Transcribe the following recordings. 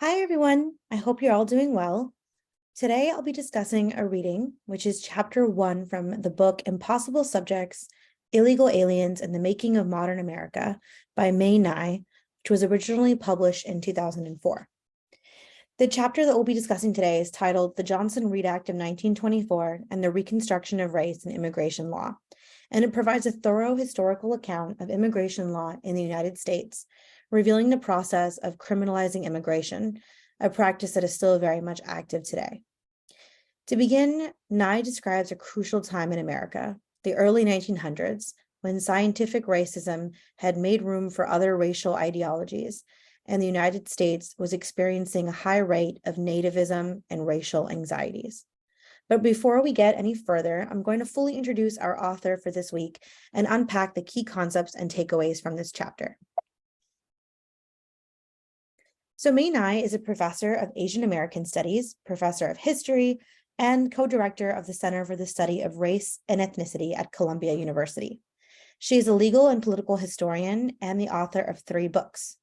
Hi, everyone. I hope you're all doing well. Today, I'll be discussing a reading, which is chapter 1 from the book Impossible Subjects, Illegal Aliens and the Making of Modern America by Mae Ngai, which was originally published in 2004. The chapter that we'll be discussing today is titled The Johnson-Reed Act of 1924 and the Reconstruction of Race and Immigration Law, and it provides a thorough historical account of immigration law in the United States, revealing the process of criminalizing immigration, a practice that is still very much active today. To begin, Ngai describes a crucial time in America, the early 1900s, when scientific racism had made room for other racial ideologies, and the United States was experiencing a high rate of nativism and racial anxieties. But before we get any further, I'm going to fully introduce our author for this week and unpack the key concepts and takeaways from this chapter. So Mae Ngai is a professor of Asian American Studies, professor of history, and co-director of the Center for the Study of Race and Ethnicity at Columbia University. She is a legal and political historian and the author of 3 books.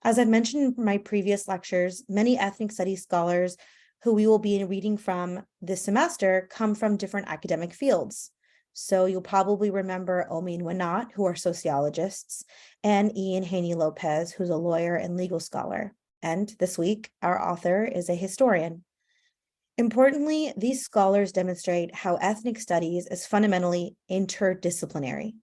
As I've mentioned in my previous lectures, many ethnic studies scholars who we will be reading from this semester come from different academic fields. So you'll probably remember Omi and Winot, who are sociologists, and Ian Haney Lopez, who's a lawyer and legal scholar. And this week, our author is a historian. Importantly, these scholars demonstrate how ethnic studies is fundamentally interdisciplinary.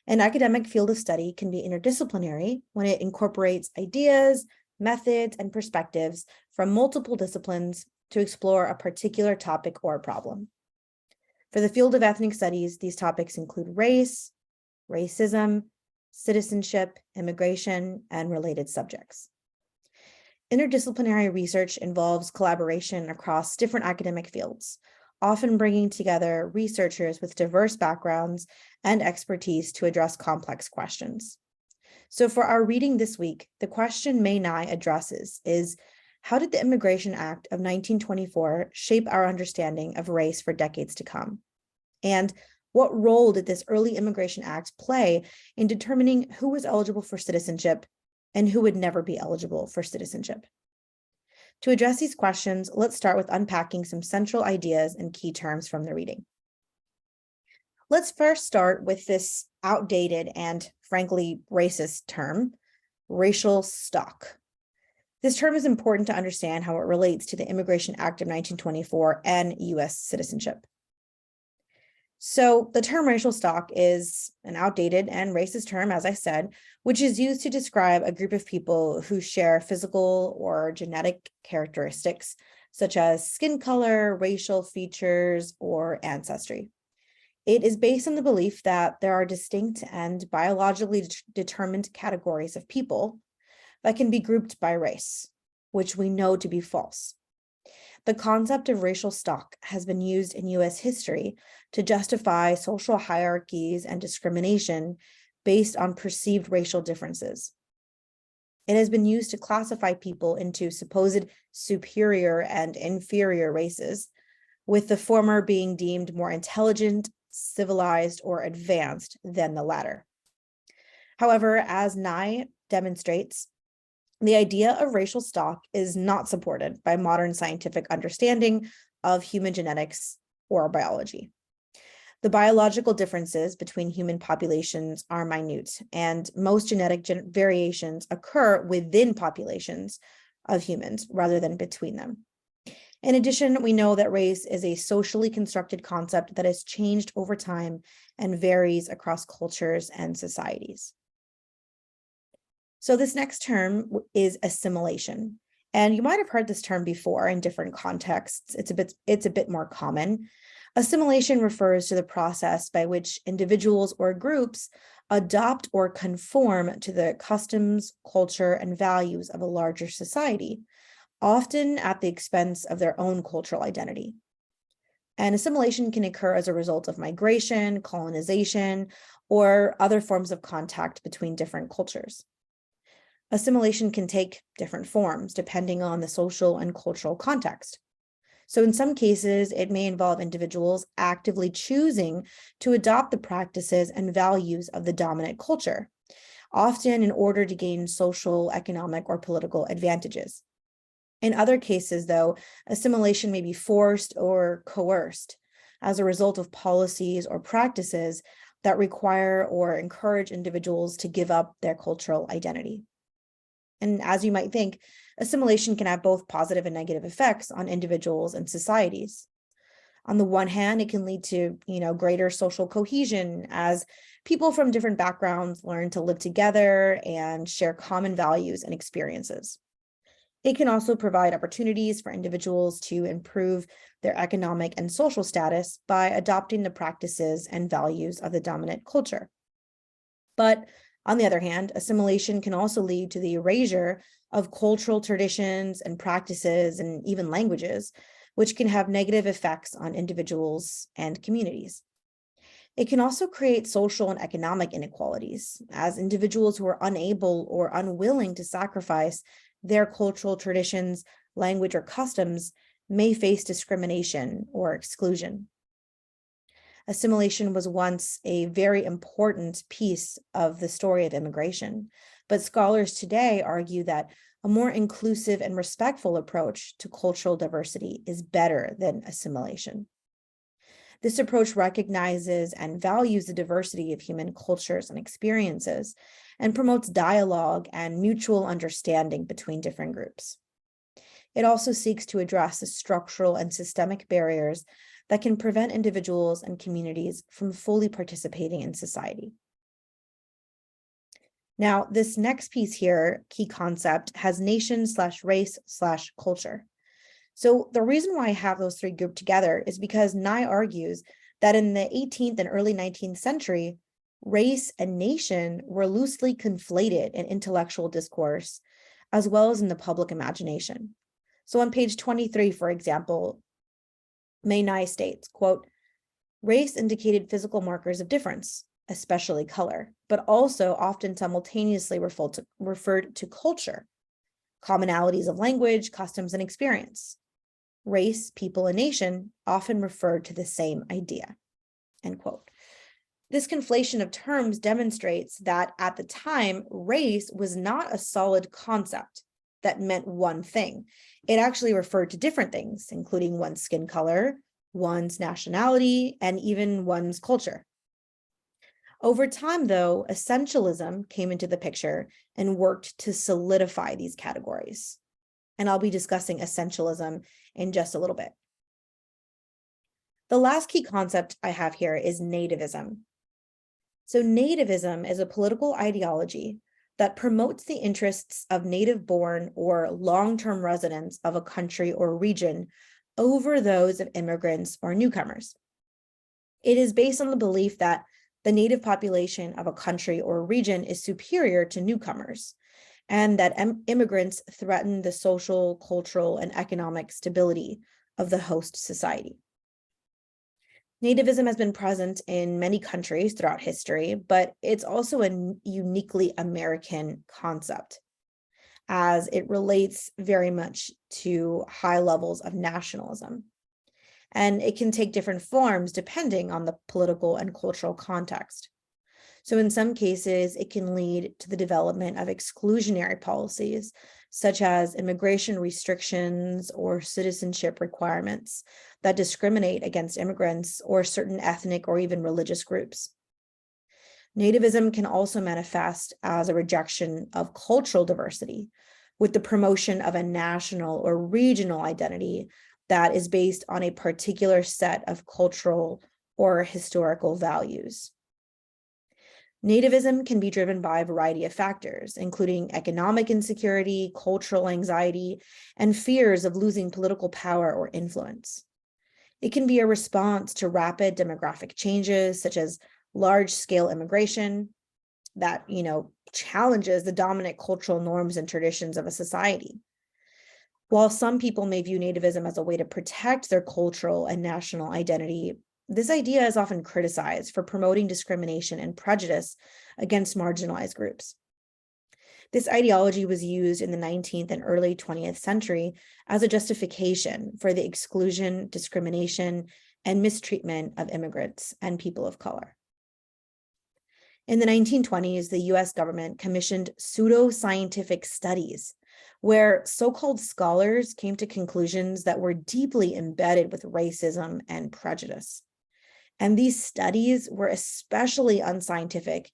An academic field of study can be interdisciplinary when it incorporates ideas, methods, and perspectives from multiple disciplines to explore a particular topic or problem. For the field of ethnic studies, these topics include race, racism, citizenship, immigration, and related subjects. Interdisciplinary research involves collaboration across different academic fields, often bringing together researchers with diverse backgrounds and expertise to address complex questions. So for our reading this week, the question Mae Ngai addresses is, how did the Immigration Act of 1924 shape our understanding of race for decades to come? And what role did this early Immigration Act play in determining who was eligible for citizenship and who would never be eligible for citizenship? To address these questions, let's start with unpacking some central ideas and key terms from the reading. Let's first start with this outdated and frankly racist term, racial stock. This term is important to understand how it relates to the Immigration Act of 1924 and U.S. citizenship. So the term racial stock is an outdated and racist term, as I said, which is used to describe a group of people who share physical or genetic characteristics, such as skin color, racial features, or ancestry. It is based on the belief that there are distinct and biologically determined categories of people that can be grouped by race, which we know to be false. The concept of racial stock has been used in U.S. history to justify social hierarchies and discrimination based on perceived racial differences. It has been used to classify people into supposed superior and inferior races, with the former being deemed more intelligent, civilized, or advanced than the latter. However, as Ngai demonstrates, the idea of racial stock is not supported by modern scientific understanding of human genetics or biology. The biological differences between human populations are minute, and most genetic variations occur within populations of humans rather than between them. In addition, we know that race is a socially constructed concept that has changed over time and varies across cultures and societies. So this next term is assimilation. And you might have heard this term before in different contexts. It's a bit more common. Assimilation refers to the process by which individuals or groups adopt or conform to the customs, culture, and values of a larger society, often at the expense of their own cultural identity. And assimilation can occur as a result of migration, colonization, or other forms of contact between different cultures. Assimilation can take different forms depending on the social and cultural context. So in some cases, it may involve individuals actively choosing to adopt the practices and values of the dominant culture, often in order to gain social, economic, or political advantages. In other cases, though, assimilation may be forced or coerced as a result of policies or practices that require or encourage individuals to give up their cultural identity. And as you might think, assimilation can have both positive and negative effects on individuals and societies. On the one hand, it can lead to, greater social cohesion as people from different backgrounds learn to live together and share common values and experiences. It can also provide opportunities for individuals to improve their economic and social status by adopting the practices and values of the dominant culture. But on the other hand, assimilation can also lead to the erasure of cultural traditions and practices and even languages, which can have negative effects on individuals and communities. It can also create social and economic inequalities, as individuals who are unable or unwilling to sacrifice their cultural traditions, language, or customs may face discrimination or exclusion. Assimilation was once a very important piece of the story of immigration, but scholars today argue that a more inclusive and respectful approach to cultural diversity is better than assimilation. This approach recognizes and values the diversity of human cultures and experiences, and promotes dialogue and mutual understanding between different groups. It also seeks to address the structural and systemic barriers that can prevent individuals and communities from fully participating in society. Now, this next piece here, key concept, has nation/race/culture. So the reason why I have those three grouped together is because Ngai argues that in the 18th and early 19th century, race and nation were loosely conflated in intellectual discourse, as well as in the public imagination. So on page 23, for example, Mae Ngai states, quote, "Race indicated physical markers of difference, especially color, but also often simultaneously referred to culture, commonalities of language, customs, and experience. Race, people, and nation often referred to the same idea," end quote. This conflation of terms demonstrates that at the time, race was not a solid concept that meant one thing. It actually referred to different things, including one's skin color, one's nationality, and even one's culture. Over time, though, essentialism came into the picture and worked to solidify these categories. And I'll be discussing essentialism in just a little bit. The last key concept I have here is nativism. So nativism is a political ideology that promotes the interests of native-born or long-term residents of a country or region over those of immigrants or newcomers. It is based on the belief that the native population of a country or region is superior to newcomers, and that immigrants threaten the social, cultural, and economic stability of the host society. Nativism has been present in many countries throughout history, but it's also a uniquely American concept, as it relates very much to high levels of nationalism. And it can take different forms depending on the political and cultural context. So in some cases, it can lead to the development of exclusionary policies, such as immigration restrictions or citizenship requirements that discriminate against immigrants or certain ethnic or even religious groups. Nativism can also manifest as a rejection of cultural diversity, with the promotion of a national or regional identity that is based on a particular set of cultural or historical values. Nativism can be driven by a variety of factors, including economic insecurity, cultural anxiety, and fears of losing political power or influence. It can be a response to rapid demographic changes, such as large-scale immigration that, challenges the dominant cultural norms and traditions of a society. While some people may view nativism as a way to protect their cultural and national identity, this idea is often criticized for promoting discrimination and prejudice against marginalized groups. This ideology was used in the 19th and early 20th century as a justification for the exclusion, discrimination, and mistreatment of immigrants and people of color. In the 1920s, the US government commissioned pseudo-scientific studies where so-called scholars came to conclusions that were deeply embedded with racism and prejudice. And these studies were especially unscientific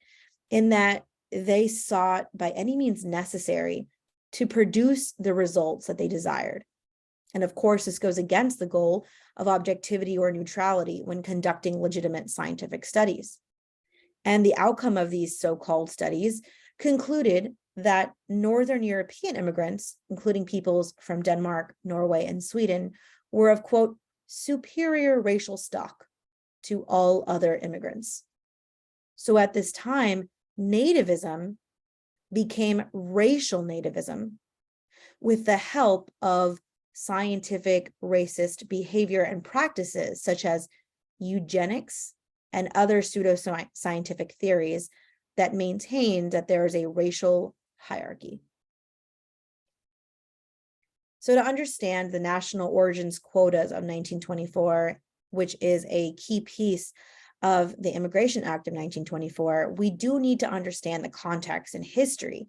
in that they sought by any means necessary to produce the results that they desired. And of course, this goes against the goal of objectivity or neutrality when conducting legitimate scientific studies. And the outcome of these so-called studies concluded that Northern European immigrants, including peoples from Denmark, Norway, and Sweden, were of, quote, superior racial stock to all other immigrants. So at this time, nativism became racial nativism with the help of scientific racist behavior and practices such as eugenics and other pseudo-scientific theories that maintain that there is a racial hierarchy. So to understand the National Origins Quotas of 1924, which is a key piece of the Immigration Act of 1924, we do need to understand the context and history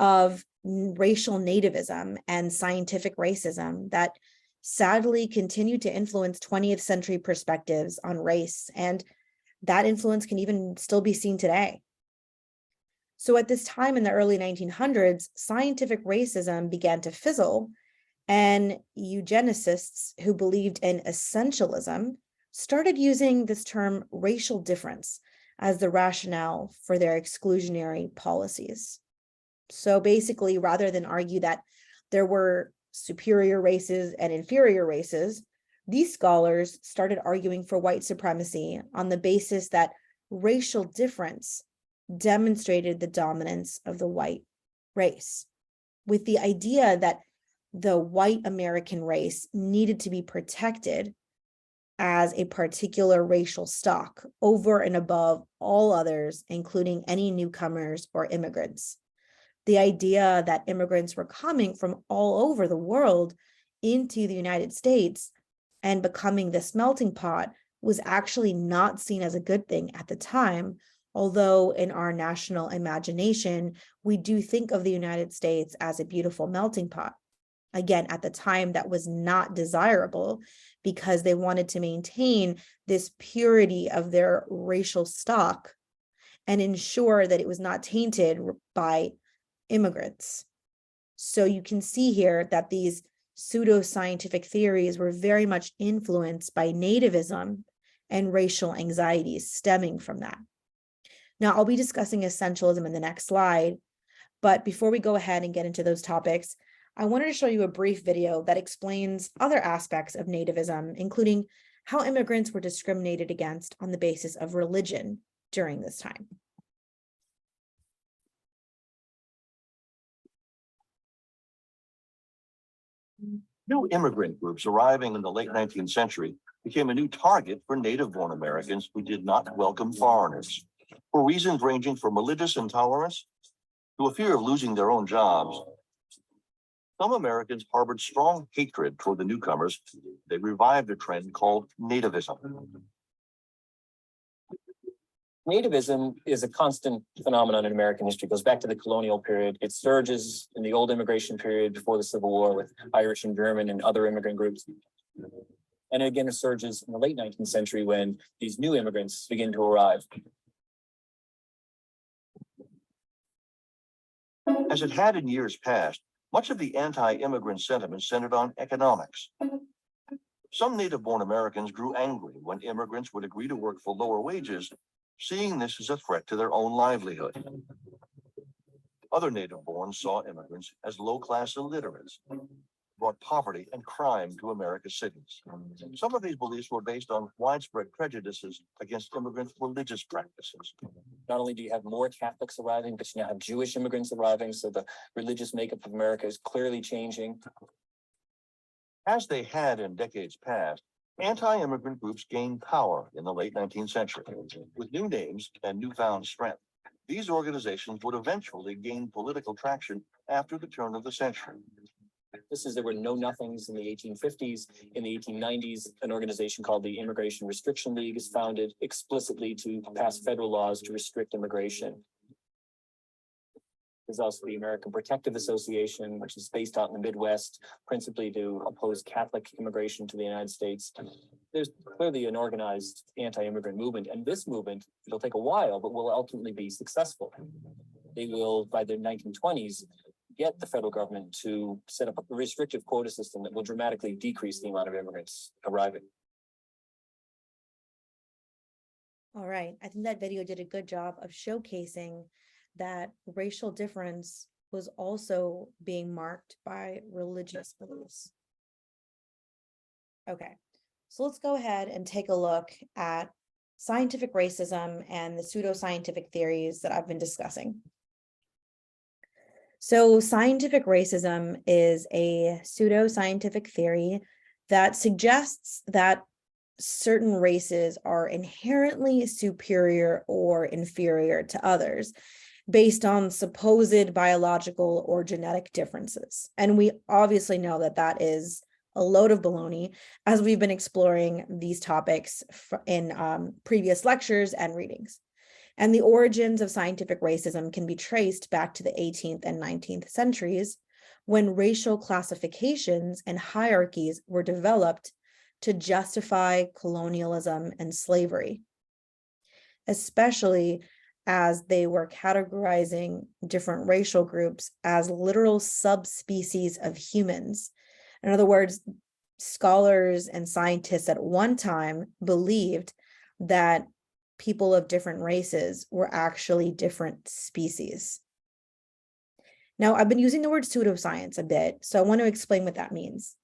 of racial nativism and scientific racism that sadly continue to influence 20th century perspectives on race, and that influence can even still be seen today. So at this time in the early 1900s, scientific racism began to fizzle, and eugenicists who believed in essentialism started using this term racial difference as the rationale for their exclusionary policies. So basically, rather than argue that there were superior races and inferior races, these scholars started arguing for white supremacy on the basis that racial difference demonstrated the dominance of the white race, with the idea that the white American race needed to be protected as a particular racial stock over and above all others, including any newcomers or immigrants. The idea that immigrants were coming from all over the world into the United States and becoming this melting pot was actually not seen as a good thing at the time, although in our national imagination, we do think of the United States as a beautiful melting pot. Again, at the time, that was not desirable because they wanted to maintain this purity of their racial stock and ensure that it was not tainted by immigrants. So you can see here that these pseudo-scientific theories were very much influenced by nativism and racial anxieties stemming from that. Now, I'll be discussing essentialism in the next slide, but before we go ahead and get into those topics, I wanted to show you a brief video that explains other aspects of nativism, including how immigrants were discriminated against on the basis of religion during this time. New immigrant groups arriving in the late 19th century became a new target for native-born Americans who did not welcome foreigners, for reasons ranging from religious intolerance to a fear of losing their own jobs. Some Americans harbored strong hatred toward the newcomers. They revived a trend called nativism. Nativism is a constant phenomenon in American history. It goes back to the colonial period. It surges in the old immigration period before the Civil War with Irish and German and other immigrant groups. And again, it surges in the late 19th century when these new immigrants begin to arrive. As it had in years past, much of the anti-immigrant sentiment centered on economics. Some native-born Americans grew angry when immigrants would agree to work for lower wages, seeing this as a threat to their own livelihood. Other native-born saw immigrants as low-class illiterates, brought poverty and crime to America's cities. Some of these beliefs were based on widespread prejudices against immigrant religious practices. Not only do you have more Catholics arriving, but you now have Jewish immigrants arriving, so the religious makeup of America is clearly changing. As they had in decades past, anti-immigrant groups gained power in the late 19th century. With new names and newfound strength, these organizations would eventually gain political traction after the turn of the century. Just as there were no nothings in the 1850s, in the 1890s, an organization called the Immigration Restriction League is founded explicitly to pass federal laws to restrict immigration. There's also the American Protective Association, which is based out in the Midwest, principally to oppose Catholic immigration to the United States. There's clearly an organized anti-immigrant movement, and this movement, it'll take a while, but will ultimately be successful. They will, by the 1920s, get the federal government to set up a restrictive quota system that will dramatically decrease the amount of immigrants arriving. All right, I think that video did a good job of showcasing that racial difference was also being marked by religious beliefs. Okay, so let's go ahead and take a look at scientific racism and the pseudoscientific theories that I've been discussing. So scientific racism is a pseudoscientific theory that suggests that certain races are inherently superior or inferior to others based on supposed biological or genetic differences. And we obviously know that that is a load of baloney, as we've been exploring these topics in previous lectures and readings. And the origins of scientific racism can be traced back to the 18th and 19th centuries, when racial classifications and hierarchies were developed to justify colonialism and slavery, especially as they were categorizing different racial groups as literal subspecies of humans. In other words, scholars and scientists at one time believed that people of different races were actually different species. Now, I've been using the word pseudoscience a bit, so I want to explain what that means.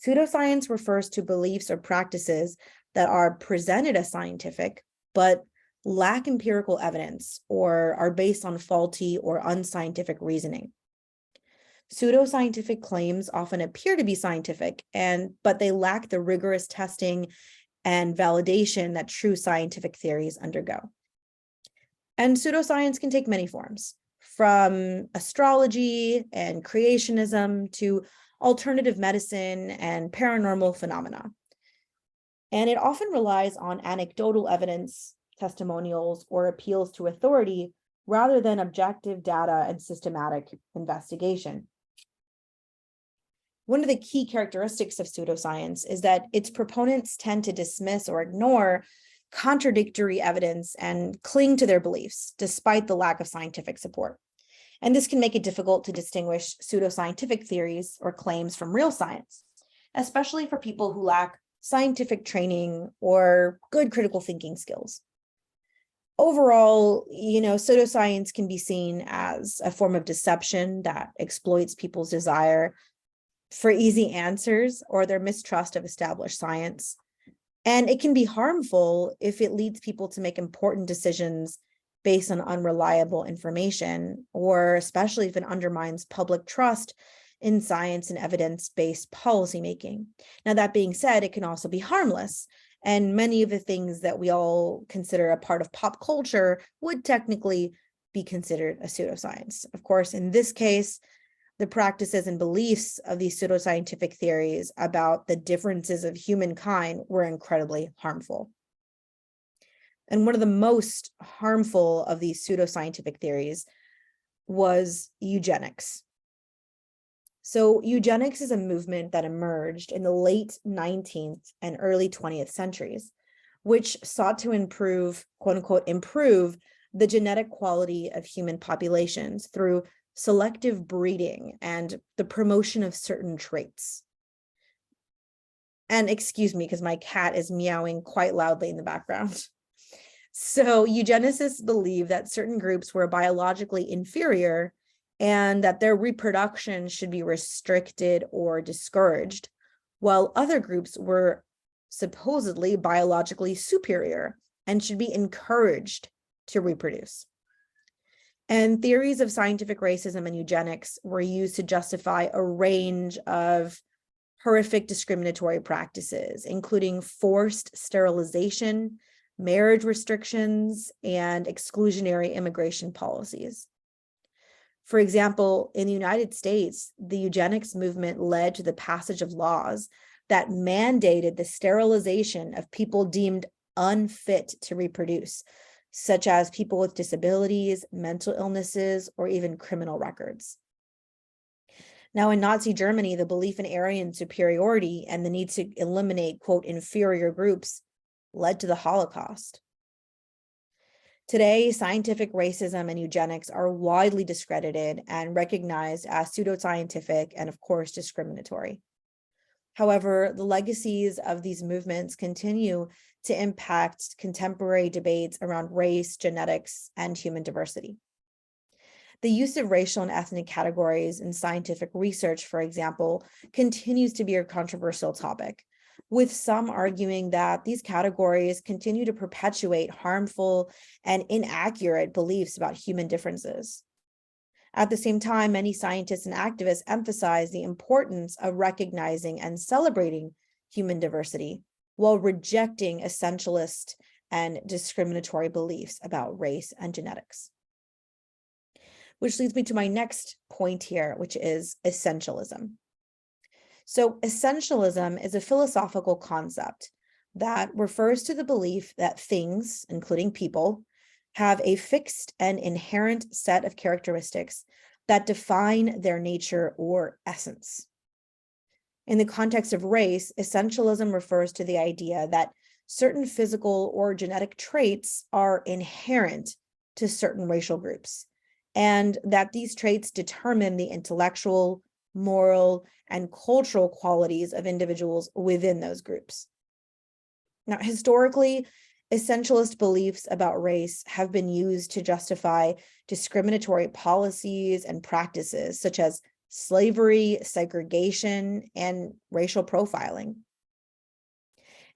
Pseudoscience refers to beliefs or practices that are presented as scientific, but lack empirical evidence or are based on faulty or unscientific reasoning. Pseudoscientific claims often appear to be scientific, but they lack the rigorous testing and validation that true scientific theories undergo. And pseudoscience can take many forms, from astrology and creationism to alternative medicine and paranormal phenomena. And it often relies on anecdotal evidence, testimonials, or appeals to authority rather than objective data and systematic investigation. One of the key characteristics of pseudoscience is that its proponents tend to dismiss or ignore contradictory evidence and cling to their beliefs despite the lack of scientific support. And this can make it difficult to distinguish pseudoscientific theories or claims from real science, especially for people who lack scientific training or good critical thinking skills. Overall, pseudoscience can be seen as a form of deception that exploits people's desire for easy answers or their mistrust of established science. And it can be harmful if it leads people to make important decisions based on unreliable information, or especially if it undermines public trust in science and evidence-based policymaking. Now, that being said, it can also be harmless. And many of the things that we all consider a part of pop culture would technically be considered a pseudoscience. Of course, in this case, the practices and beliefs of these pseudoscientific theories about the differences of humankind were incredibly harmful. And one of the most harmful of these pseudoscientific theories was eugenics. So eugenics is a movement that emerged in the late 19th and early 20th centuries, which sought to improve, quote unquote, improve the genetic quality of human populations through selective breeding and the promotion of certain traits. And excuse me, because my cat is meowing quite loudly in the background. So eugenicists believe that certain groups were biologically inferior and that their reproduction should be restricted or discouraged, while other groups were supposedly biologically superior and should be encouraged to reproduce. And theories of scientific racism and eugenics were used to justify a range of horrific discriminatory practices, including forced sterilization, marriage restrictions, and exclusionary immigration policies. For example, in the United States, the eugenics movement led to the passage of laws that mandated the sterilization of people deemed unfit to reproduce, such as people with disabilities, mental illnesses, or even criminal records. Now, in Nazi Germany, the belief in Aryan superiority and the need to eliminate, quote, inferior groups led to the Holocaust. Today, scientific racism and eugenics are widely discredited and recognized as pseudoscientific and, of course, discriminatory. However, the legacies of these movements continue to impact contemporary debates around race, genetics, and human diversity. The use of racial and ethnic categories in scientific research, for example, continues to be a controversial topic, with some arguing that these categories continue to perpetuate harmful and inaccurate beliefs about human differences. At the same time, many scientists and activists emphasize the importance of recognizing and celebrating human diversity while rejecting essentialist and discriminatory beliefs about race and genetics. Which leads me to my next point here, which is essentialism. So essentialism is a philosophical concept that refers to the belief that things, including people, have a fixed and inherent set of characteristics that define their nature or essence. In the context of race, essentialism refers to the idea that certain physical or genetic traits are inherent to certain racial groups, and that these traits determine the intellectual, moral, and cultural qualities of individuals within those groups. Now, historically, essentialist beliefs about race have been used to justify discriminatory policies and practices such as slavery, segregation, and racial profiling.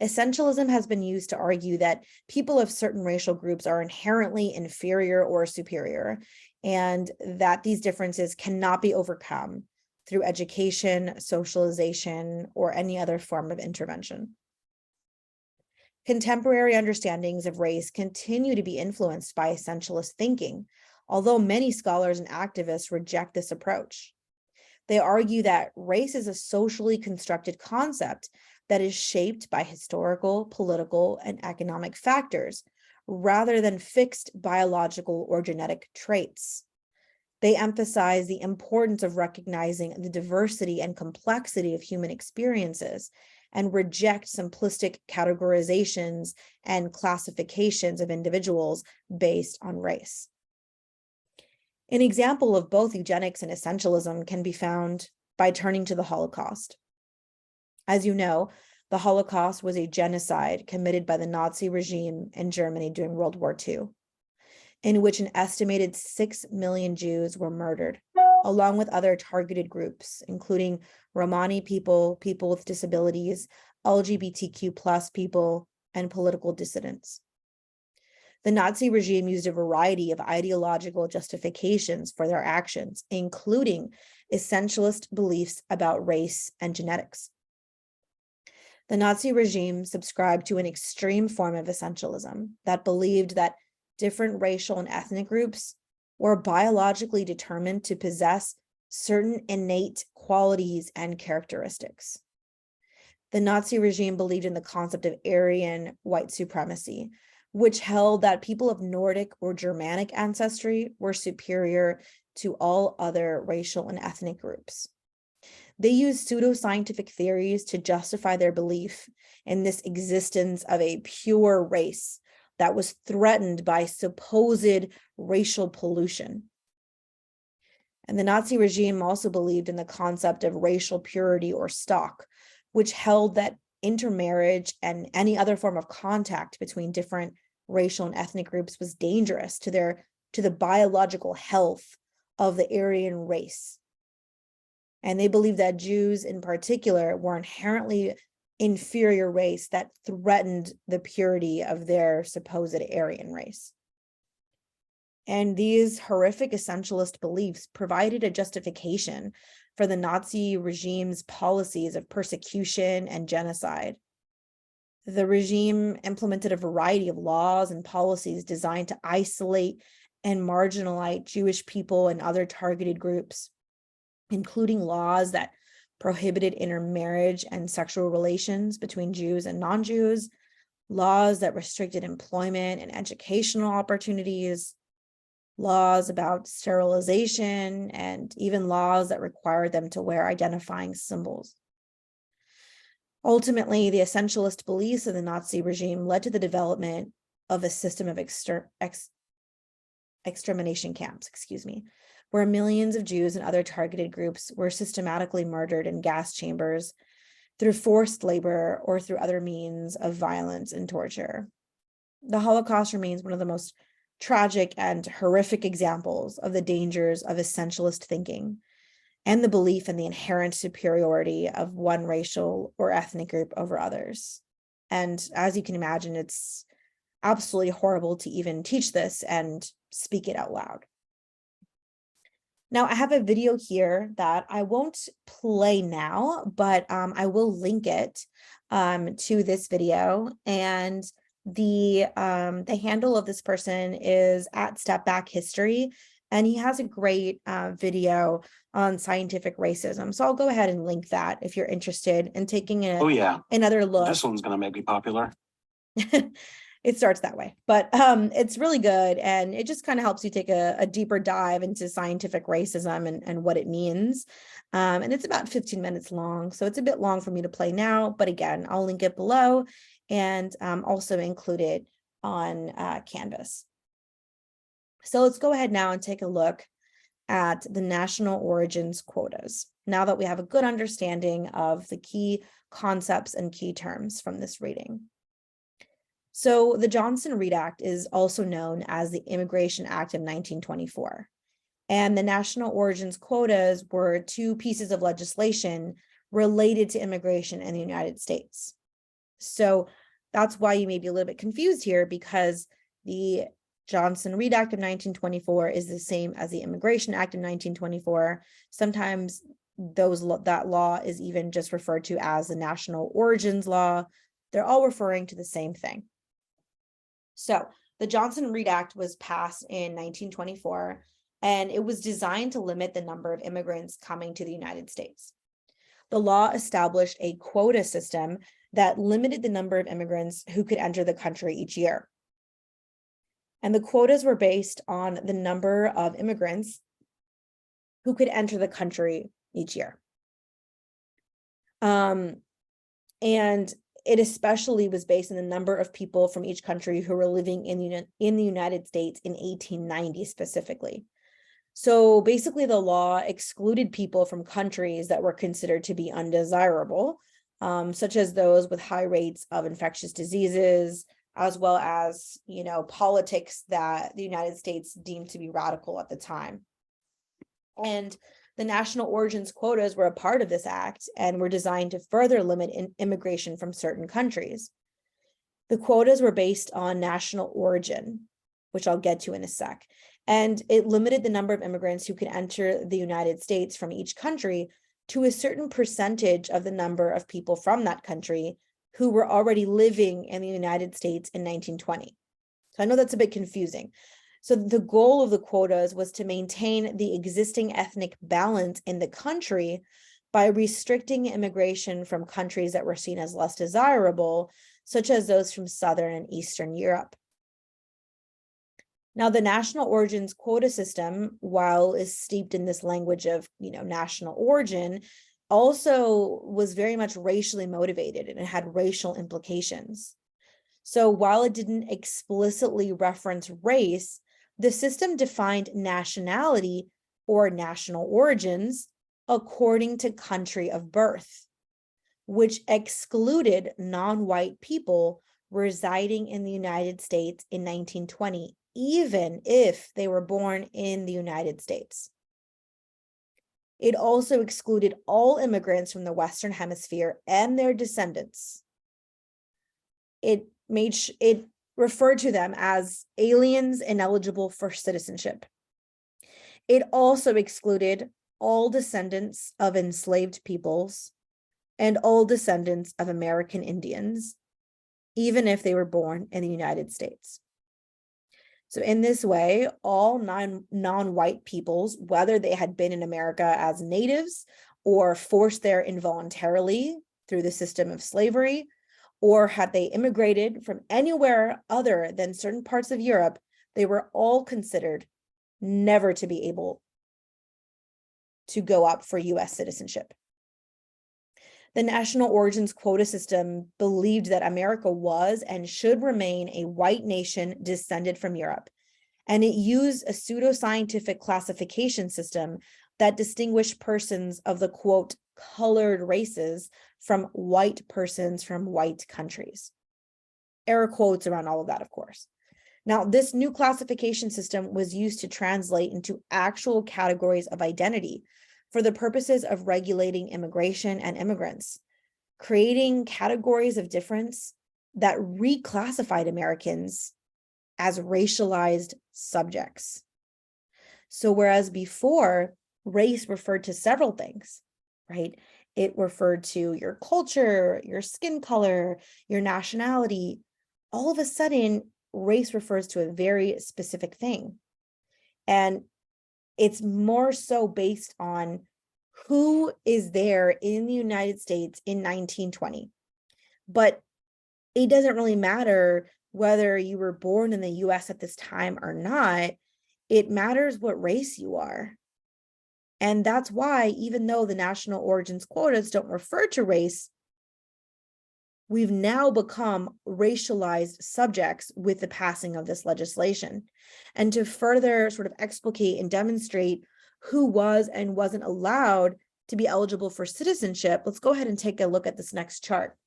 Essentialism has been used to argue that people of certain racial groups are inherently inferior or superior, and that these differences cannot be overcome through education, socialization, or any other form of intervention. Contemporary understandings of race continue to be influenced by essentialist thinking, although many scholars and activists reject this approach. They argue that race is a socially constructed concept that is shaped by historical, political, and economic factors, rather than fixed biological or genetic traits. They emphasize the importance of recognizing the diversity and complexity of human experiences and reject simplistic categorizations and classifications of individuals based on race. An example of both eugenics and essentialism can be found by turning to the Holocaust. As you know, the Holocaust was a genocide committed by the Nazi regime in Germany during World War II, in which an estimated 6 million Jews were murdered, along with other targeted groups, including Romani people, people with disabilities, LGBTQ+ people, and political dissidents. The Nazi regime used a variety of ideological justifications for their actions, including essentialist beliefs about race and genetics. The Nazi regime subscribed to an extreme form of essentialism that believed that different racial and ethnic groups were biologically determined to possess certain innate qualities and characteristics. The Nazi regime believed in the concept of Aryan white supremacy, which held that people of Nordic or Germanic ancestry were superior to all other racial and ethnic groups. They used pseudoscientific theories to justify their belief in this existence of a pure race that was threatened by supposed racial pollution. And the Nazi regime also believed in the concept of racial purity or stock, which held that intermarriage and any other form of contact between different racial and ethnic groups was dangerous to the biological health of the Aryan race. And they believed that Jews in particular were inherently inferior race that threatened the purity of their supposed Aryan race. And these horrific essentialist beliefs provided a justification for the Nazi regime's policies of persecution and genocide. The regime implemented a variety of laws and policies designed to isolate and marginalized Jewish people and other targeted groups, including laws that prohibited intermarriage and sexual relations between Jews and non-Jews, laws that restricted employment and educational opportunities, laws about sterilization, and even laws that required them to wear identifying symbols. Ultimately, the essentialist beliefs of the Nazi regime led to the development of a system of extermination camps, where millions of Jews and other targeted groups were systematically murdered in gas chambers through forced labor or through other means of violence and torture. The Holocaust remains one of the most tragic and horrific examples of the dangers of essentialist thinking and the belief in the inherent superiority of one racial or ethnic group over others. And as you can imagine, it's absolutely horrible to even teach this and speak it out loud. Now, I have a video here that I won't play now, but I will link it to this video. And the handle of this person is @StepBackHistory, and he has a great video on scientific racism. So I'll go ahead and link that if you're interested in taking another look. This one's going to make me popular. It starts that way, but it's really good. And it just kind of helps you take a deeper dive into scientific racism and what it means. And it's about 15 minutes long. So it's a bit long for me to play now, but again, I'll link it below and also include it on Canvas. So let's go ahead now and take a look at the National Origins Quotas, now that we have a good understanding of the key concepts and key terms from this reading. So the Johnson-Reed Act is also known as the Immigration Act of 1924. And the National Origins Quotas were two pieces of legislation related to immigration in the United States. So that's why you may be a little bit confused here, because the Johnson-Reed Act of 1924 is the same as the Immigration Act of 1924. Sometimes that law is even just referred to as the National Origins Law. They're all referring to the same thing. So the Johnson-Reed Act was passed in 1924, and it was designed to limit the number of immigrants coming to the United States. The law established a quota system that limited the number of immigrants who could enter the country each year. And the quotas were based on the number of immigrants who could enter the country each year. And it especially was based on the number of people from each country who were living in the United States in 1890 specifically. So basically the law excluded people from countries that were considered to be undesirable, such as those with high rates of infectious diseases, as well as, politics that the United States deemed to be radical at the time. And the National Origins Quotas were a part of this act and were designed to further limit immigration from certain countries. The quotas were based on national origin, which I'll get to in a sec, and it limited the number of immigrants who could enter the United States from each country to a certain percentage of the number of people from that country who were already living in the United States in 1920. So I know that's a bit confusing. So the goal of the quotas was to maintain the existing ethnic balance in the country by restricting immigration from countries that were seen as less desirable, such as those from Southern and Eastern Europe. Now, the national origins quota system, while is steeped in this language of, national origin, also was very much racially motivated, and it had racial implications. So while it didn't explicitly reference race, the system defined nationality or national origins according to country of birth, which excluded non-white people residing in the United States in 1920, even if they were born in the United States. It also excluded all immigrants from the Western Hemisphere and their descendants. It referred to them as aliens ineligible for citizenship. It also excluded all descendants of enslaved peoples and all descendants of American Indians, even if they were born in the United States. So in this way, all non-white peoples, whether they had been in America as natives or forced there involuntarily through the system of slavery, or had they immigrated from anywhere other than certain parts of Europe, they were all considered never to be able to go up for US citizenship. The National Origins Quota system believed that America was and should remain a white nation descended from Europe, and it used a pseudoscientific classification system that distinguished persons of the, quote, colored races from white persons from white countries. Air quotes around all of that, of course. Now, this new classification system was used to translate into actual categories of identity for the purposes of regulating immigration and immigrants, creating categories of difference that reclassified Americans as racialized subjects. So whereas before, race referred to several things, right? It referred to your culture, your skin color, your nationality. All of a sudden, race refers to a very specific thing. And it's more so based on who is there in the United States in 1920. But it doesn't really matter whether you were born in the US at this time or not. It matters what race you are. And that's why, even though the National Origins Quotas don't refer to race, we've now become racialized subjects with the passing of this legislation. And to further sort of explicate and demonstrate who was and wasn't allowed to be eligible for citizenship, let's go ahead and take a look at this next chart.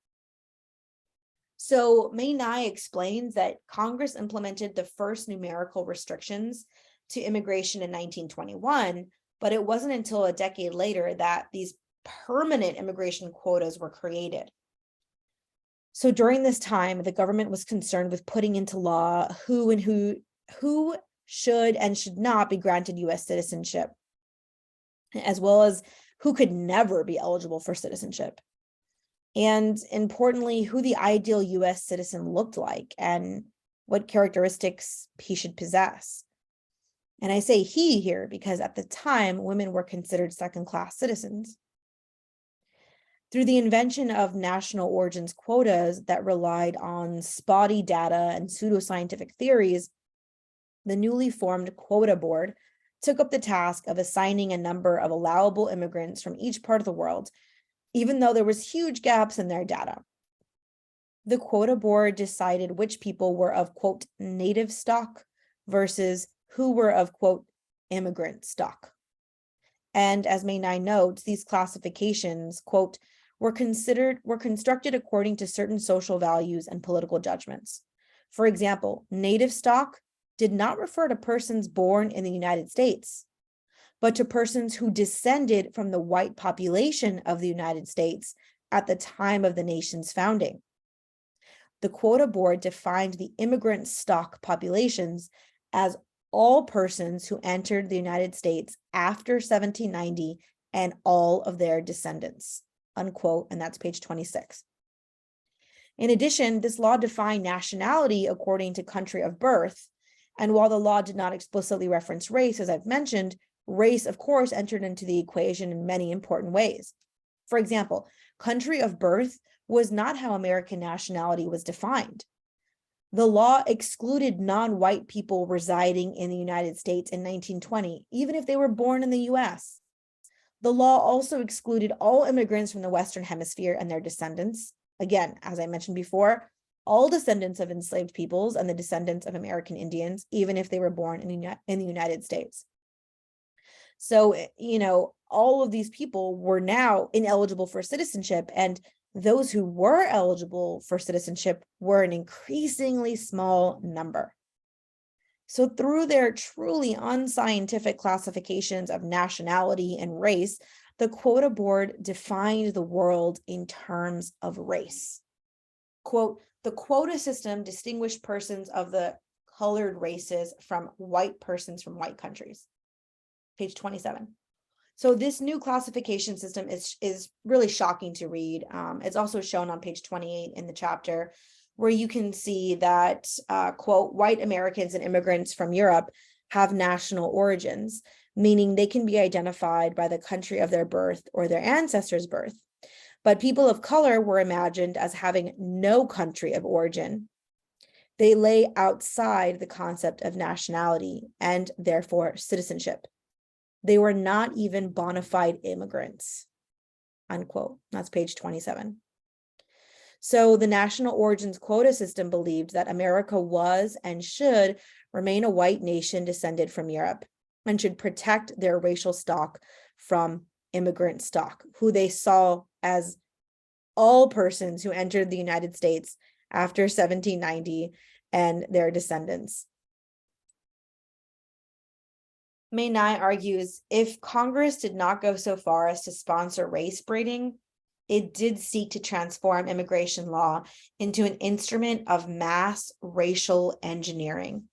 So Mae Ngai explains that Congress implemented the first numerical restrictions to immigration in 1921, but it wasn't until a decade later that these permanent immigration quotas were created. So during this time, the government was concerned with putting into law who should and should not be granted US citizenship, as well as who could never be eligible for citizenship. And importantly, who the ideal US citizen looked like and what characteristics he should possess. And I say he here because at the time, women were considered second-class citizens. Through the invention of national origins quotas that relied on spotty data and pseudoscientific theories, the newly formed quota board took up the task of assigning a number of allowable immigrants from each part of the world, even though there was huge gaps in their data. The quota board decided which people were of, quote, native stock versus who were of, quote, immigrant stock. And as Mae Ngai notes, these classifications, quote, were constructed according to certain social values and political judgments. For example, native stock did not refer to persons born in the United States, but to persons who descended from the white population of the United States at the time of the nation's founding. The quota board defined the immigrant stock populations as all persons who entered the United States after 1790 and all of their descendants, unquote, and that's page 26. In addition, this law defined nationality according to country of birth, and while the law did not explicitly reference race, as I've mentioned, race, of course, entered into the equation in many important ways. For example, country of birth was not how American nationality was defined. The law excluded non-white people residing in the United States in 1920, even if they were born in the US. The law also excluded all immigrants from the Western Hemisphere and their descendants. Again, as I mentioned before, all descendants of enslaved peoples and the descendants of American Indians, even if they were born in the United States. So, all of these people were now ineligible for citizenship, and those who were eligible for citizenship were an increasingly small number. So through their truly unscientific classifications of nationality and race, the quota board defined the world in terms of race. Quote, the quota system distinguished persons of the colored races from white persons from white countries. Page 27. So this new classification system is really shocking to read. It's also shown on page 28 in the chapter. where you can see that, quote, white Americans and immigrants from Europe have national origins, meaning they can be identified by the country of their birth or their ancestors' birth. But people of color were imagined as having no country of origin. They lay outside the concept of nationality and therefore citizenship. They were not even bona fide immigrants, unquote. That's page 27. So the National Origins Quota system believed that America was and should remain a white nation descended from Europe and should protect their racial stock from immigrant stock, who they saw as all persons who entered the United States after 1790 and their descendants. Mae Ngai argues, if Congress did not go so far as to sponsor race breeding, it did seek to transform immigration law into an instrument of mass racial engineering.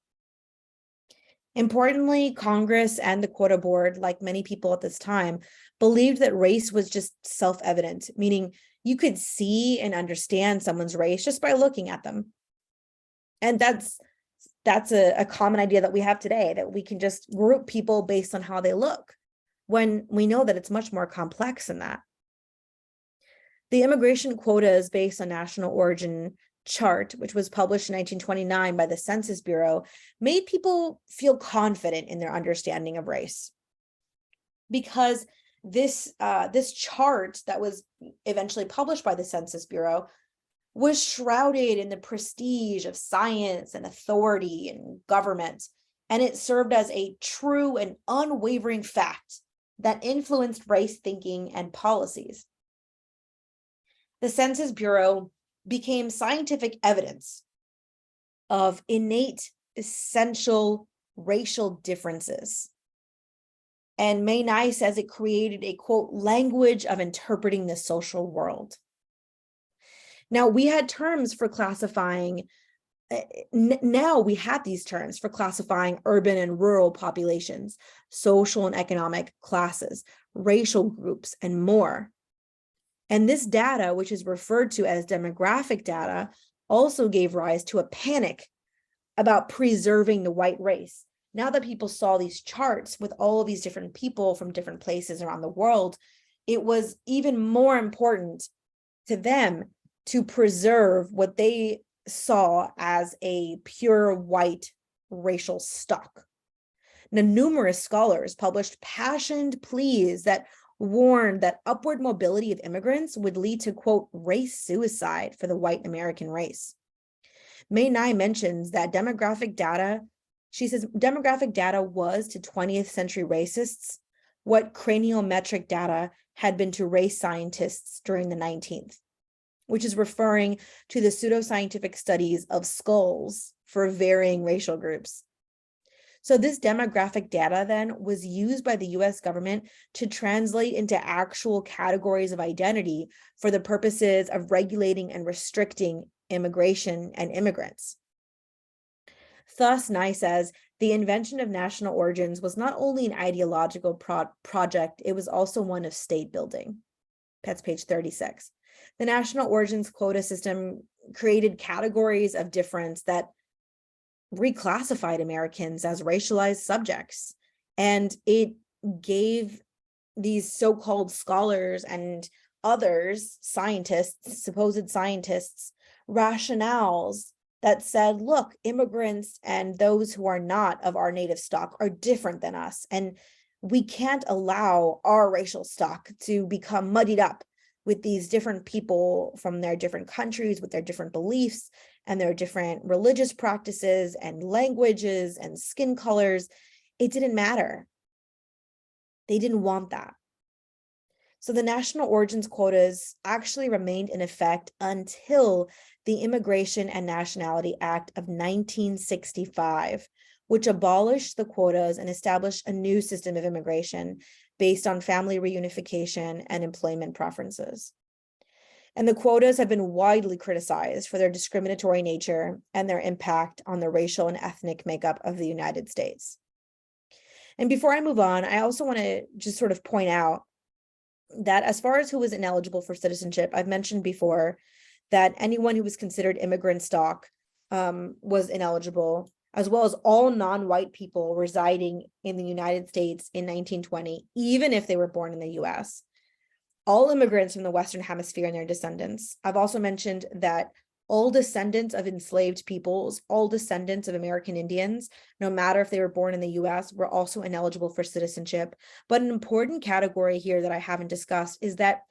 Importantly, Congress and the Quota Board, like many people at this time, believed that race was just self-evident, meaning you could see and understand someone's race just by looking at them. And that's a common idea that we have today, that we can just group people based on how they look, when we know that it's much more complex than that. The immigration quotas based on national origin chart, which was published in 1929 by the Census Bureau, made people feel confident in their understanding of race. Because this chart that was eventually published by the Census Bureau was shrouded in the prestige of science and authority and government, and it served as a true and unwavering fact that influenced race thinking and policies. The Census Bureau became scientific evidence of innate, essential racial differences. And Mae Ngai says it created a, quote, language of interpreting the social world. Now, we had terms for classifying, now we have these terms for classifying urban and rural populations, social and economic classes, racial groups, and more. And this data, which is referred to as demographic data, also gave rise to a panic about preserving the white race. Now that people saw these charts with all of these different people from different places around the world, it was even more important to them to preserve what they saw as a pure white racial stock. Now, numerous scholars published passioned pleas that warned that upward mobility of immigrants would lead to, quote, race suicide for the white American race. Mae Ngai mentions that demographic data, she says, demographic data was to 20th century racists what craniometric data had been to race scientists during the 19th, which is referring to the pseudoscientific studies of skulls for varying racial groups. So this demographic data then was used by the US government to translate into actual categories of identity for the purposes of regulating and restricting immigration and immigrants. Thus, Ngai says, the invention of national origins was not only an ideological project, it was also one of state building. That's page 36. The National Origins Quota system created categories of difference that reclassified Americans as racialized subjects. And it gave these so-called scholars and others, scientists, supposed scientists, rationales that said, look, immigrants and those who are not of our native stock are different than us. And we can't allow our racial stock to become muddied up with these different people from their different countries, with their different beliefs and their different religious practices and languages and skin colors. It didn't matter. They didn't want that. So the national origins quotas actually remained in effect until the Immigration and Nationality Act of 1965, which abolished the quotas and established a new system of immigration based on family reunification and employment preferences. And the quotas have been widely criticized for their discriminatory nature and their impact on the racial and ethnic makeup of the United States. And before I move on, I also want to just sort of point out that as far as who was ineligible for citizenship, I've mentioned before that anyone who was considered immigrant stock was ineligible, as well as all non-white people residing in the United States in 1920, even if they were born in the US. All immigrants from the Western Hemisphere and their descendants. I've also mentioned that all descendants of enslaved peoples, all descendants of American Indians, no matter if they were born in the US, were also ineligible for citizenship. But an important category here that I haven't discussed is that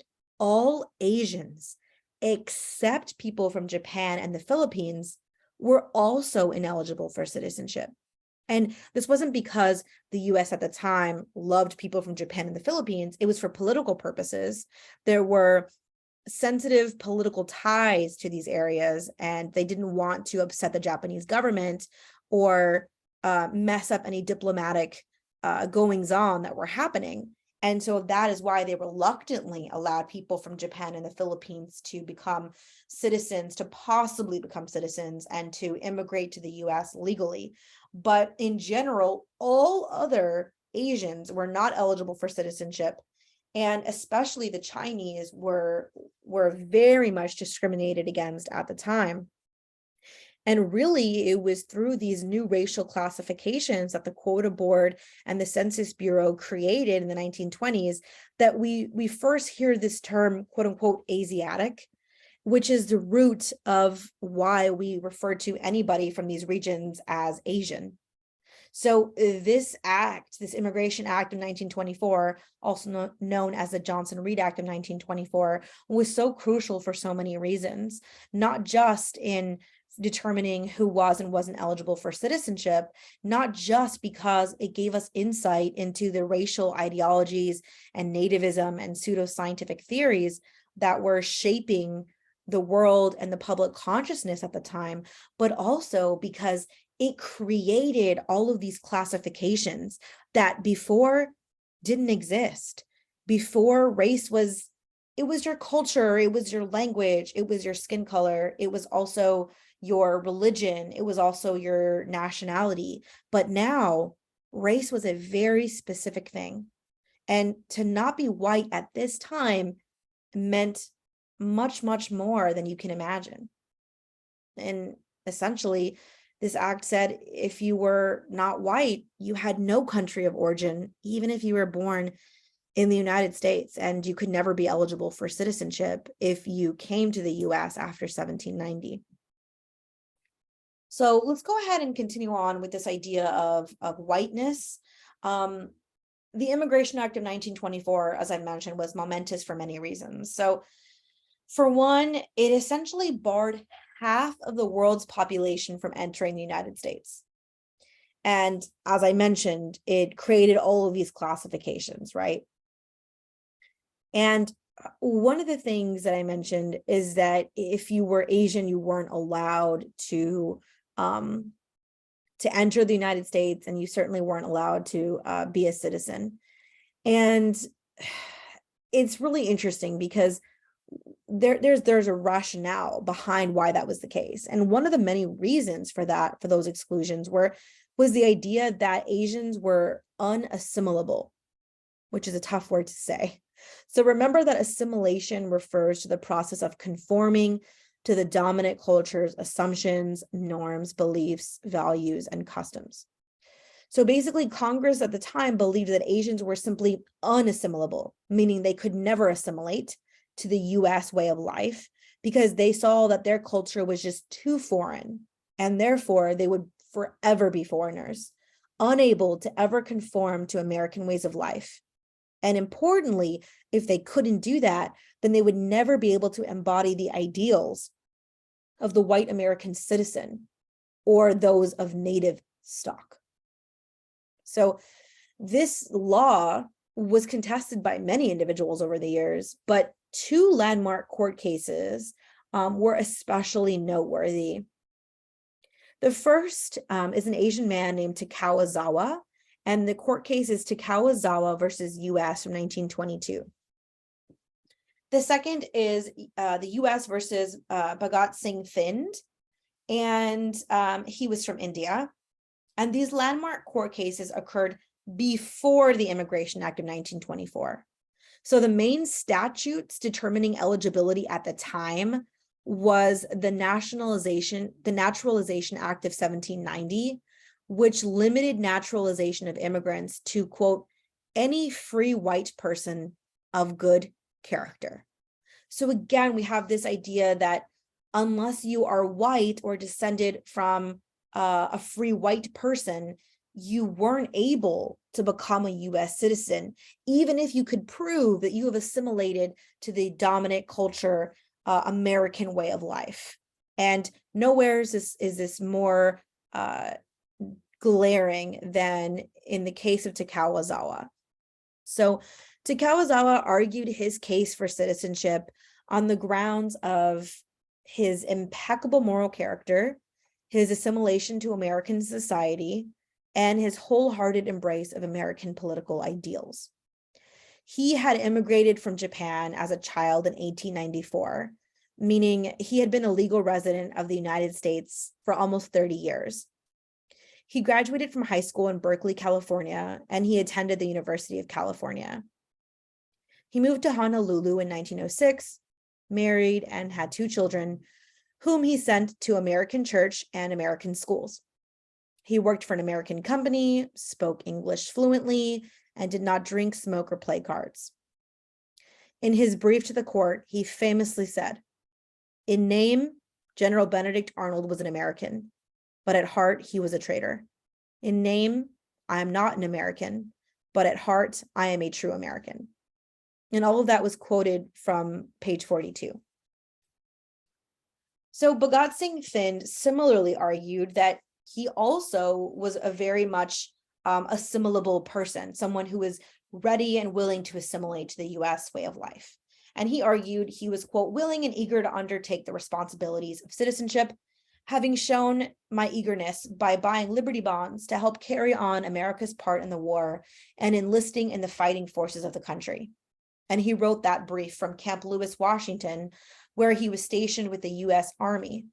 all Asians, except people from Japan and the Philippines, were also ineligible for citizenship. And this wasn't because the US at the time loved people from Japan and the Philippines. It was for political purposes. There were sensitive political ties to these areas, and they didn't want to upset the Japanese government or mess up any diplomatic goings on that were happening. And so that is why they reluctantly allowed people from Japan and the Philippines to become citizens, to possibly become citizens, and to immigrate to the US legally. But in general, all other Asians were not eligible for citizenship. And especially the Chinese were very much discriminated against at the time. And really, it was through these new racial classifications that the Quota Board and the Census Bureau created in the 1920s that we first hear this term, quote unquote, Asiatic, which is the root of why we refer to anybody from these regions as Asian. So this act, this Immigration Act of 1924, also known as the Johnson-Reed Act of 1924, was so crucial for so many reasons, not just in determining who was and wasn't eligible for citizenship, not just because it gave us insight into the racial ideologies and nativism and pseudoscientific theories that were shaping the world and the public consciousness at the time, but also because it created all of these classifications that before didn't exist. Before, race was, it was your culture, it was your language, it was your skin color, it was also your religion, it was also your nationality. But now, race was a very specific thing. And to not be white at this time meant much, much more than you can imagine. And essentially, this act said if you were not white, you had no country of origin, even if you were born in the United States, and you could never be eligible for citizenship if you came to the US after 1790. So let's go ahead and continue on with this idea of whiteness. The Immigration Act of 1924, as I mentioned, was momentous for many reasons. So for one, it essentially barred half of the world's population from entering the United States. And as I mentioned, it created all of these classifications, right? And one of the things that I mentioned is that if you were Asian, you weren't allowed to enter the United States, and you certainly weren't allowed to be a citizen. And it's really interesting because there's a rationale behind why that was the case. And one of the many reasons for that, for those exclusions, was the idea that Asians were unassimilable, which is a tough word to say. So remember that assimilation refers to the process of conforming to the dominant culture's assumptions, norms, beliefs, values, and customs. So basically, Congress at the time believed that Asians were simply unassimilable, meaning they could never assimilate to the US way of life because they saw that their culture was just too foreign, and therefore they would forever be foreigners, unable to ever conform to American ways of life. And importantly, if they couldn't do that, then they would never be able to embody the ideals of the white American citizen or those of native stock. So this law was contested by many individuals over the years, but two landmark court cases were especially noteworthy. The first is an Asian man named Takawazawa, and the court case is Takawazawa versus US from 1922. The second is the US versus Bhagat Singh Thind, and he was from India. And these landmark court cases occurred before the Immigration Act of 1924. So the main statutes determining eligibility at the time was the Naturalization Act of 1790, which limited naturalization of immigrants to, quote, any free white person of good character. So again, we have this idea that unless you are white or descended from a free white person, you weren't able to become a US citizen, even if you could prove that you have assimilated to the dominant culture, American way of life. And nowhere is this more glaring than in the case of Takawazawa. So Takawazawa argued his case for citizenship on the grounds of his impeccable moral character, his assimilation to American society, and his wholehearted embrace of American political ideals. He had immigrated from Japan as a child in 1894, meaning he had been a legal resident of the United States for almost 30 years. He graduated from high school in Berkeley, California, and he attended the University of California. He moved to Honolulu in 1906, married, and had 2 children, whom he sent to American church and American schools. He worked for an American company, spoke English fluently, and did not drink, smoke, or play cards. In his brief to the court, he famously said, "In name, General Benedict Arnold was an American, but at heart, he was a traitor. In name, I am not an American, but at heart, I am a true American." And all of that was quoted from page 42. So Bhagat Singh Thind similarly argued that he also was a very much assimilable person, someone who was ready and willing to assimilate to the US way of life. And he argued he was, quote, willing and eager to undertake the responsibilities of citizenship, having shown my eagerness by buying Liberty bonds to help carry on America's part in the war and enlisting in the fighting forces of the country. And he wrote that brief from Camp Lewis, Washington, where he was stationed with the US Army.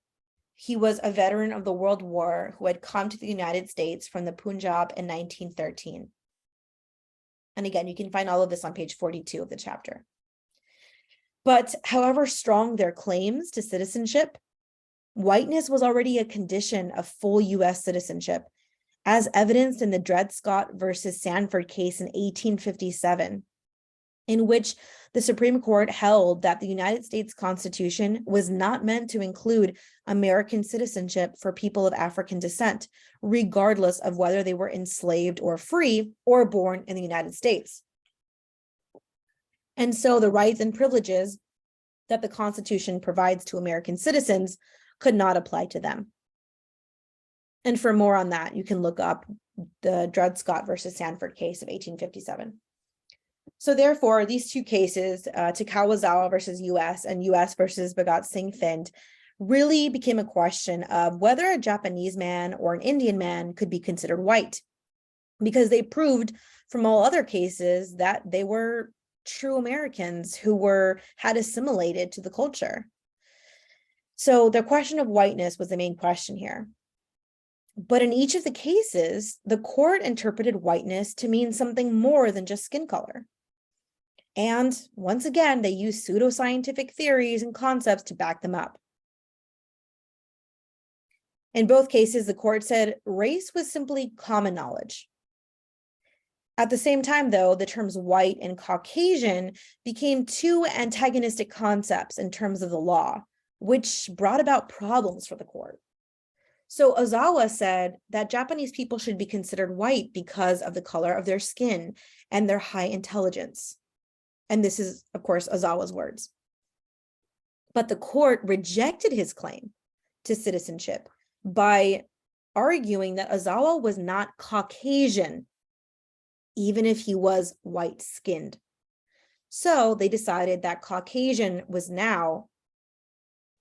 He was a veteran of the World War who had come to the United States from the Punjab in 1913. And again, you can find all of this on page 42 of the chapter. But however strong their claims to citizenship, whiteness was already a condition of full US citizenship, as evidenced in the Dred Scott versus Sanford case in 1857, in which the Supreme Court held that the United States Constitution was not meant to include American citizenship for people of African descent, regardless of whether they were enslaved or free or born in the United States. And so the rights and privileges that the Constitution provides to American citizens could not apply to them. And for more on that, you can look up the Dred Scott versus Sanford case of 1857. So therefore, these 2 cases, Takawazawa versus US and US versus Bhagat Singh Thind, really became a question of whether a Japanese man or an Indian man could be considered white, because they proved from all other cases that they were true Americans who had assimilated to the culture. So the question of whiteness was the main question here. But in each of the cases, the court interpreted whiteness to mean something more than just skin color. And once again, they used pseudoscientific theories and concepts to back them up. In both cases, the court said race was simply common knowledge. At the same time, though, the terms white and Caucasian became 2 antagonistic concepts in terms of the law, which brought about problems for the court. So Ozawa said that Japanese people should be considered white because of the color of their skin and their high intelligence. And this is, of course, Ozawa's words. But the court rejected his claim to citizenship by arguing that Ozawa was not Caucasian, even if he was white-skinned. So they decided that Caucasian was now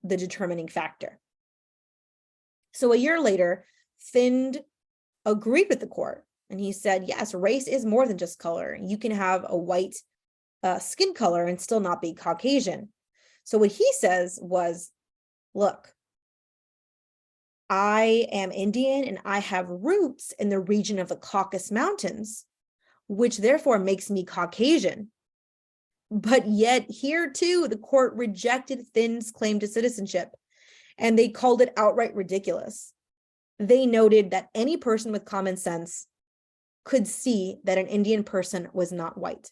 the determining factor. So a year later, Thind agreed with the court, and he said, yes, race is more than just color. You can have a white skin color and still not be Caucasian. So what he says was, look, I am Indian and I have roots in the region of the Caucasus Mountains, which therefore makes me Caucasian. But yet here too, the court rejected Thinn's claim to citizenship, and they called it outright ridiculous. They noted that any person with common sense could see that an Indian person was not white.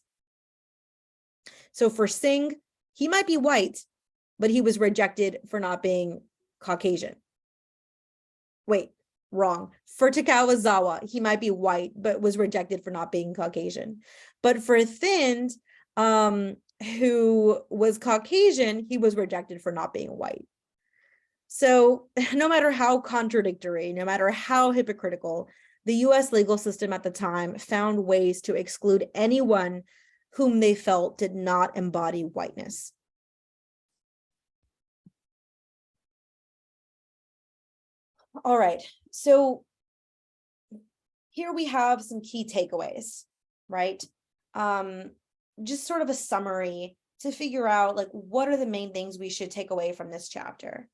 So for Singh, he might be white, but he was rejected for not being Caucasian. Wait, wrong. For Takawazawa, he might be white, but was rejected for not being Caucasian. But for Thind, who was Caucasian, he was rejected for not being white. So no matter how contradictory, no matter how hypocritical, the US legal system at the time found ways to exclude anyone whom they felt did not embody whiteness. All right, so here we have some key takeaways, right? Just sort of a summary to figure out like what are the main things we should take away from this chapter.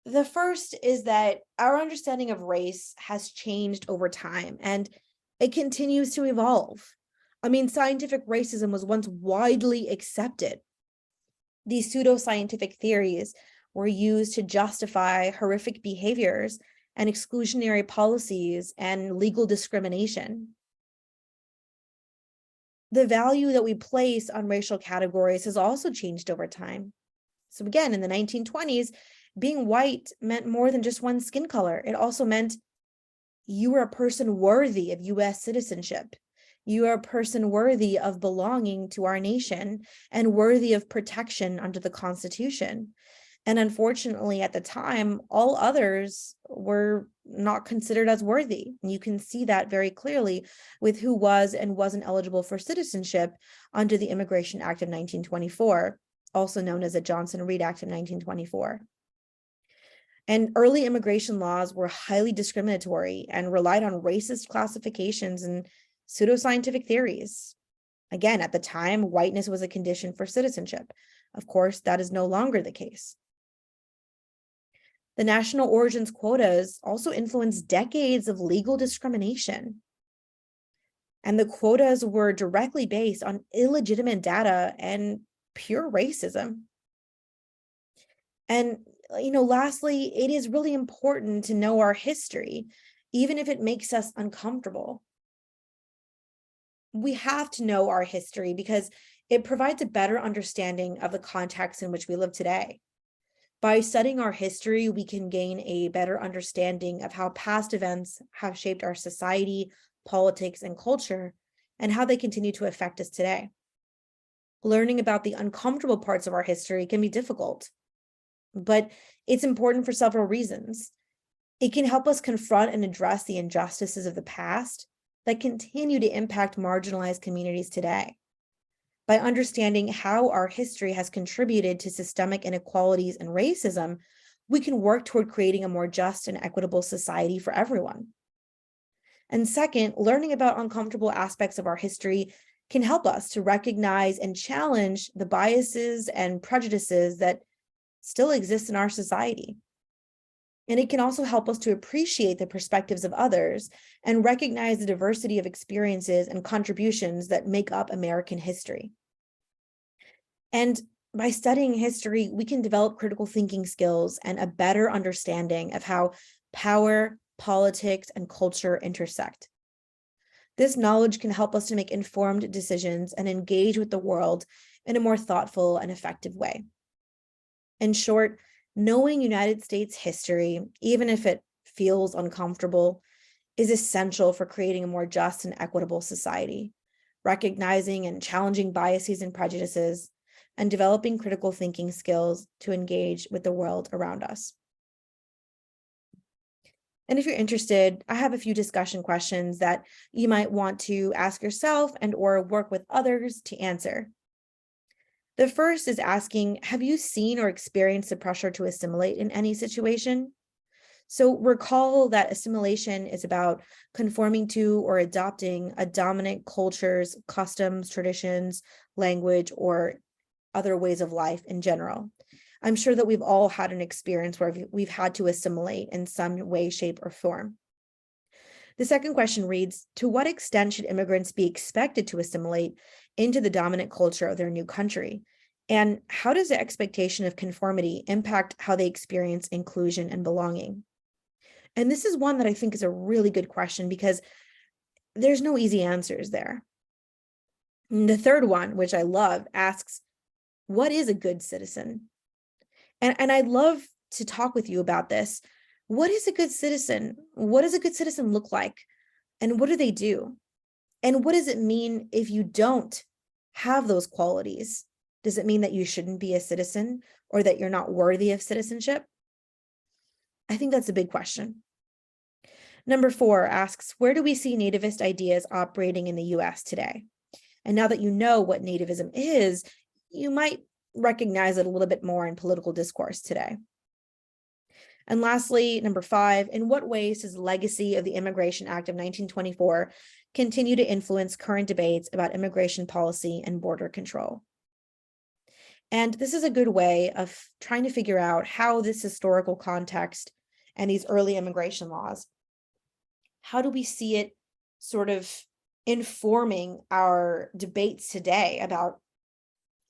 The first is that our understanding of race has changed over time and it continues to evolve. I mean, scientific racism was once widely accepted. These pseudoscientific theories were used to justify horrific behaviors and exclusionary policies and legal discrimination. The value that we place on racial categories has also changed over time. So again, in the 1920s, being white meant more than just one skin color. It also meant you were a person worthy of US citizenship. You are a person worthy of belonging to our nation and worthy of protection under the Constitution. And unfortunately, at the time, all others were not considered as worthy. And you can see that very clearly with who was and wasn't eligible for citizenship under the Immigration Act of 1924, also known as the Johnson-Reed Act of 1924. And early immigration laws were highly discriminatory and relied on racist classifications and pseudoscientific theories. Again, at the time, whiteness was a condition for citizenship. Of course, that is no longer the case. The National Origins Quotas also influenced decades of legal discrimination. And the quotas were directly based on illegitimate data and pure racism. And, lastly, it is really important to know our history, even if it makes us uncomfortable. We have to know our history because it provides a better understanding of the context in which we live today. By studying our history, we can gain a better understanding of how past events have shaped our society, politics, and culture, and how they continue to affect us today. Learning about the uncomfortable parts of our history can be difficult, but it's important for several reasons. It can help us confront and address the injustices of the past that continue to impact marginalized communities today. By understanding how our history has contributed to systemic inequalities and racism, we can work toward creating a more just and equitable society for everyone. And second, learning about uncomfortable aspects of our history can help us to recognize and challenge the biases and prejudices that still exist in our society. And it can also help us to appreciate the perspectives of others and recognize the diversity of experiences and contributions that make up American history. And by studying history, we can develop critical thinking skills and a better understanding of how power, politics, and culture intersect. This knowledge can help us to make informed decisions and engage with the world in a more thoughtful and effective way. In short, knowing United States history, even if it feels uncomfortable, is essential for creating a more just and equitable society, recognizing and challenging biases and prejudices, and developing critical thinking skills to engage with the world around us. And if you're interested, I have a few discussion questions that you might want to ask yourself and or work with others to answer. The first is asking, have you seen or experienced the pressure to assimilate in any situation? So recall that assimilation is about conforming to or adopting a dominant culture's customs, traditions, language, or other ways of life in general. I'm sure that we've all had an experience where we've had to assimilate in some way, shape, or form. The second question reads, to what extent should immigrants be expected to assimilate into the dominant culture of their new country? And how does the expectation of conformity impact how they experience inclusion and belonging? And this is one that I think is a really good question because there's no easy answers there. And the third one, which I love, asks, what is a good citizen? And I'd love to talk with you about this. What is a good citizen? What does a good citizen look like? And what do they do? And what does it mean if you don't have those qualities? Does it mean that you shouldn't be a citizen or that you're not worthy of citizenship? I think that's a big question. Number 4 asks, where do we see nativist ideas operating in the US today? And now that you know what nativism is, you might recognize it a little bit more in political discourse today. And lastly, number 5, in what ways does the legacy of the Immigration Act of 1924 continue to influence current debates about immigration policy and border control? And this is a good way of trying to figure out how this historical context and these early immigration laws, how do we see it sort of informing our debates today about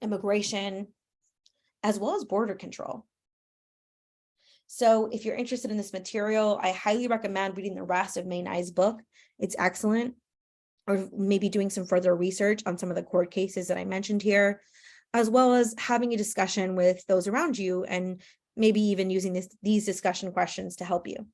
immigration as well as border control? So if you're interested in this material, I highly recommend reading the rest of Mae Ngai's book. It's excellent. Or maybe doing some further research on some of the court cases that I mentioned here, as well as having a discussion with those around you and maybe even using these discussion questions to help you.